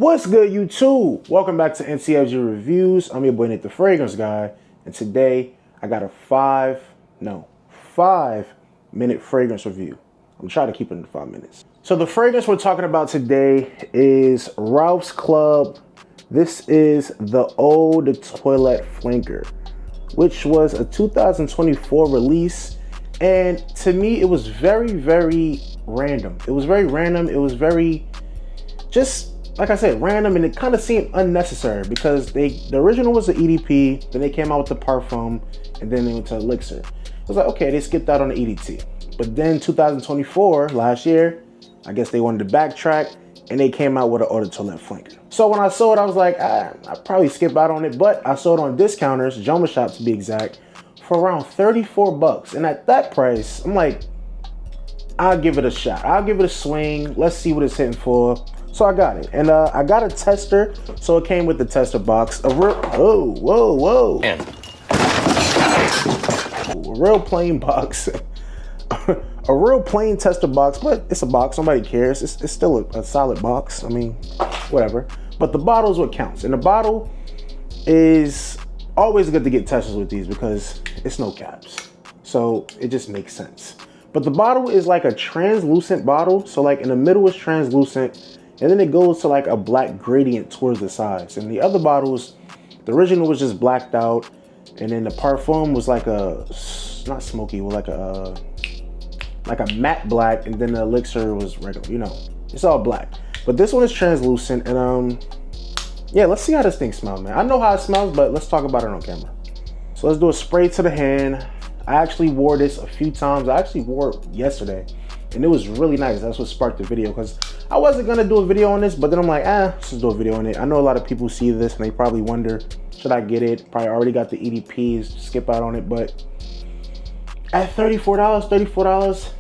What's good, YouTube? Welcome back to NCFG Reviews. I'm your boy Nate the Fragrance Guy, and today I got a 5-minute fragrance review. I'm trying to keep it in 5 minutes. So the fragrance we're talking about today is Ralph's Club. This is the Eau de Toilette Flanker, which was a 2024 release. And to me, it was very, very random. It was very random. It was very, just like I said, random, and it kind of seemed unnecessary because the original was the EDT, then they came out with the Parfum, and then they went to Elixir. I was like, okay, they skipped out on the EDT. But then 2024, last year, I guess they wanted to backtrack, and they came out with an Eau de Toilette Flanker. So when I saw it, I was like, I'd probably skip out on it, but I saw it on discounters, Joma Shop to be exact, for around 34 bucks. And at that price, I'm like, I'll give it a shot. I'll give it a swing. Let's see what it's hitting for. So I got it. And I got a tester. So it came with the tester box. A real plain box. A real plain tester box, but it's a box. Nobody cares. It's still a solid box. I mean, whatever. But the bottle is what counts. And the bottle is always good to get testers with these because it's no caps. So it just makes sense. But the bottle is like a translucent bottle. So like in the middle is translucent, and then it goes to like a black gradient towards the sides. And the other bottles, the original was just blacked out, and then the Parfum was like a, not smoky, but like a matte black, and then the Elixir was regular, you know, it's all black. But this one is translucent, and yeah, let's see how this thing smells, man. I know how it smells, but let's talk about it on camera. So let's do a spray to the hand. I actually wore this a few times. I actually wore it yesterday, and it was really nice. That's what sparked the video, because I wasn't gonna do a video on this, but then I'm like, let's just do a video on it. I know a lot of people see this and they probably wonder, should I get it? Probably already got the EDPs, skip out on it, but at $34,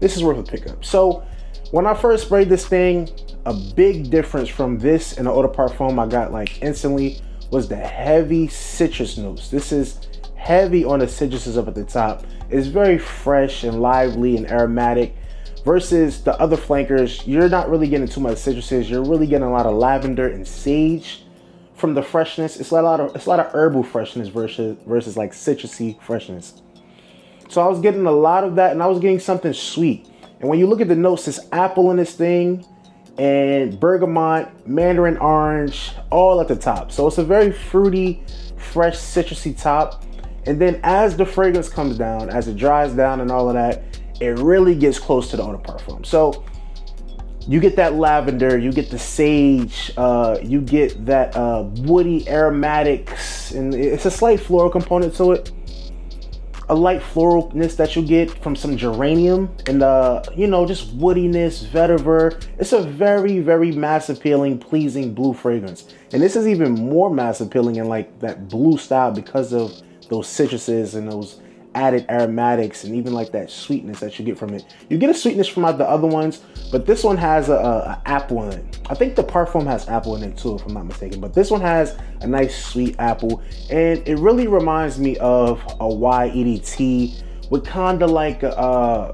this is worth a pickup. So when I first sprayed this thing, a big difference from this and the Eau de Parfum I got like instantly was the heavy citrus notes. This is heavy on the citruses up at the top. It's very fresh and lively and aromatic, versus the other flankers, you're not really getting too much citruses. You're really getting a lot of lavender and sage from the freshness. It's a lot of herbal freshness versus like citrusy freshness. So I was getting a lot of that, and I was getting something sweet. And when you look at the notes, there's apple in this thing, and bergamot, mandarin orange, all at the top. So it's a very fruity, fresh, citrusy top. And then as the fragrance comes down, as it dries down and all of that, it really gets close to the Eau de Parfum. So you get that lavender, you get the sage, you get that woody aromatics, and it's a slight floral component to it. A light floralness that you get from some geranium, and you know, just woodiness, vetiver. It's a very, very mass appealing, pleasing blue fragrance. And this is even more mass appealing in like that blue style because of those citruses and those added aromatics, and even like that sweetness that you get from it. You get a sweetness from the other ones, but this one has a apple in it. I think the Parfum has apple in it too, if I'm not mistaken, but this one has a nice sweet apple, and it really reminds me of a YEDT with kind of like a,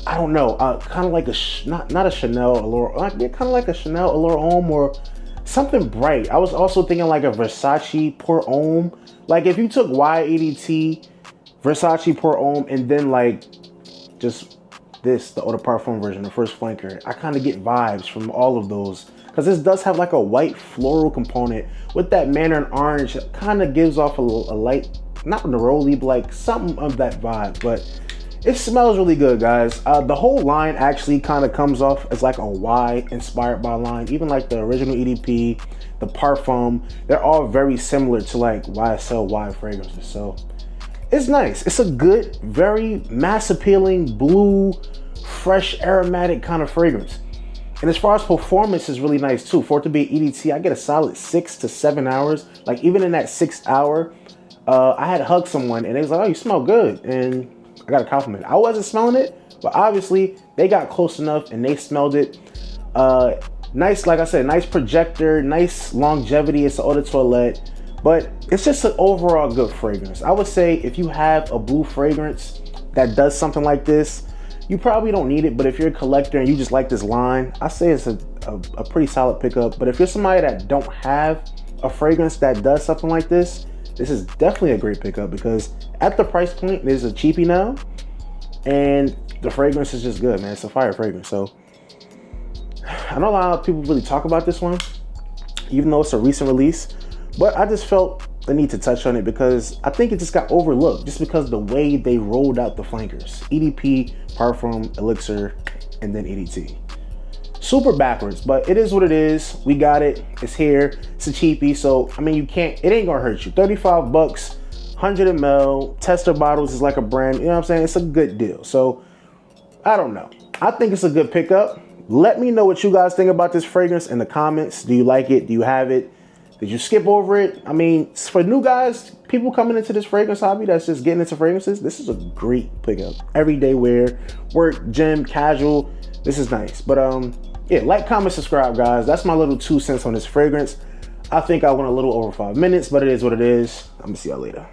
I don't know, kind of like a not a Chanel Allure, kind of like a Chanel Allure Homme or something bright. I was also thinking like a Versace Pour Homme. Like if you took YEDT, Versace Pour Homme, and then like just this, the Eau de Parfum version, the first flanker, I kind of get vibes from all of those, because this does have like a white floral component with that mandarin orange. It kind of gives off a light, not neroli, but like something of that vibe. But it smells really good, guys. The whole line actually kind of comes off as like a Y inspired by line. Even like the original EDP, the Parfum, they're all very similar to like YSL Y fragrances. So it's nice. It's a good, very mass appealing, blue, fresh, aromatic kind of fragrance. And as far as performance, is really nice too. For it to be EDT, I get a solid 6 to 7 hours. Like even in that 6th hour, I had hugged someone and they was like, "Oh, you smell good." And I got a compliment. I wasn't smelling it, but obviously they got close enough and they smelled it. Nice, like I said, nice projector, nice longevity. It's an Eau de Toilette, but it's just an overall good fragrance. I would say if you have a blue fragrance that does something like this, You probably don't need it, but if you're a collector and you just like this line, I say it's a pretty solid pickup. But if you're somebody that don't have a fragrance that does something like this is definitely a great pickup, because at the price point, there's a cheapie now, and the fragrance is just good, man. It's a fire fragrance. So I know a lot of people really talk about this one, even though it's a recent release, but I just felt the need to touch on it because I think it just got overlooked just because of the way they rolled out the flankers. EDP, Parfum, Elixir, and then EDT. Super backwards, but it is what it is. We got it. It's here. It's a cheapie, so I mean, it ain't gonna hurt you. 35 bucks, 100 ml. Tester bottles is like a brand. You know what I'm saying? It's a good deal. So I don't know. I think it's a good pickup. Let me know what you guys think about this fragrance in the comments. Do you like it? Do you have it? Did you skip over it? I mean, for new guys, people coming into this fragrance hobby that's just getting into fragrances, this is a great pickup. Everyday wear, work, gym, casual. This is nice. But yeah, like, comment, subscribe, guys. That's my little 2 cents on this fragrance. I think I went a little over 5 minutes, but it is what it is. I'm gonna see y'all later.